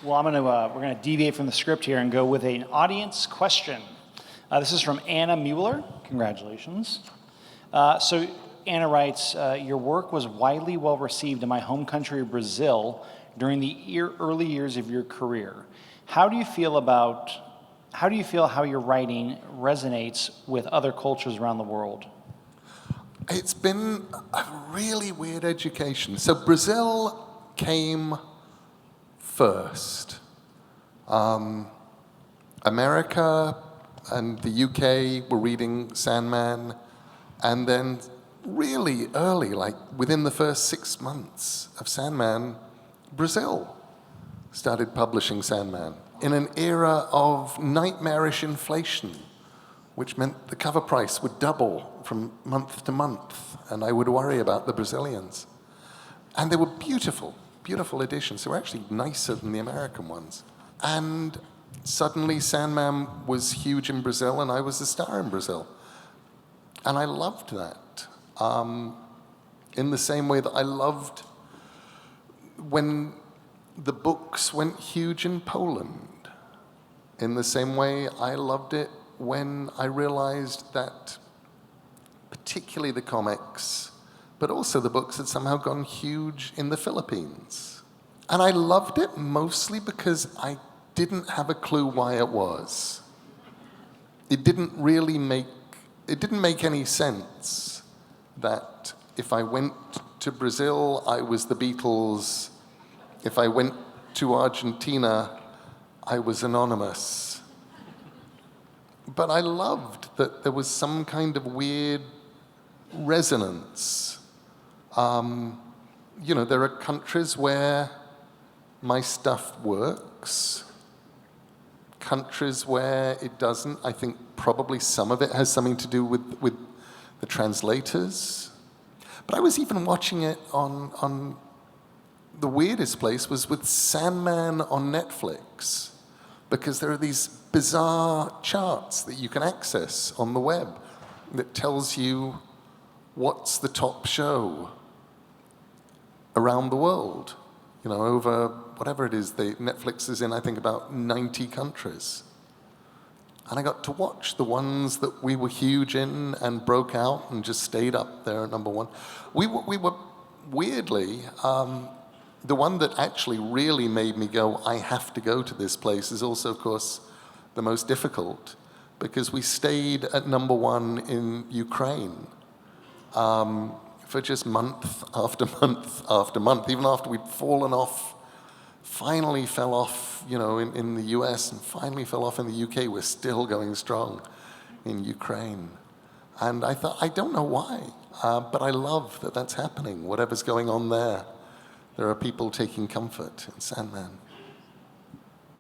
Well, we're gonna deviate from the script here and go with an audience question. This is from Anna Mueller. Congratulations. So Anna writes, your work was widely well received in my home country of Brazil during the early years of your career. How do you feel how your writing resonates with other cultures around the world? It's been a really weird education. So Brazil came first. America and the UK were reading Sandman, and then really early, like within the first 6 months of Sandman, Brazil started publishing Sandman in an era of nightmarish inflation, which meant the cover price would double from month to month, and I would worry about the Brazilians. And they were beautiful, beautiful editions. They were actually nicer than the American ones. And suddenly Sandman was huge in Brazil, and I was the star in Brazil. And I loved that. In the same way that I loved when the books went huge in Poland. In the same way I loved it when I realized that particularly the comics, but also the books had somehow gone huge in the Philippines. And I loved it mostly because I didn't have a clue why it was. It didn't make any sense that if I went to Brazil, I was the Beatles. If I went to Argentina, I was anonymous. But I loved that there was some kind of weird resonance. There are countries where my stuff works, countries where it doesn't. I think probably some of it has something to do with the translators. But I was even watching it on the weirdest place was with Sandman on Netflix, because there are these bizarre charts that you can access on the web that tells you what's the top show around the world, over whatever it is. Netflix is in, I think, about 90 countries. And I got to watch the ones that we were huge in and broke out and just stayed up there at number one. We were weirdly, the one that actually really made me go, I have to go to this place, is also, of course, the most difficult, because we stayed at number one in Ukraine for just month after month after month, even after we'd fallen off, finally fell off, in the US, and finally fell off in the UK. We're still going strong in Ukraine. And I thought, I don't know why, but I love that that's happening. Whatever's going on there, there are people taking comfort in Sandman.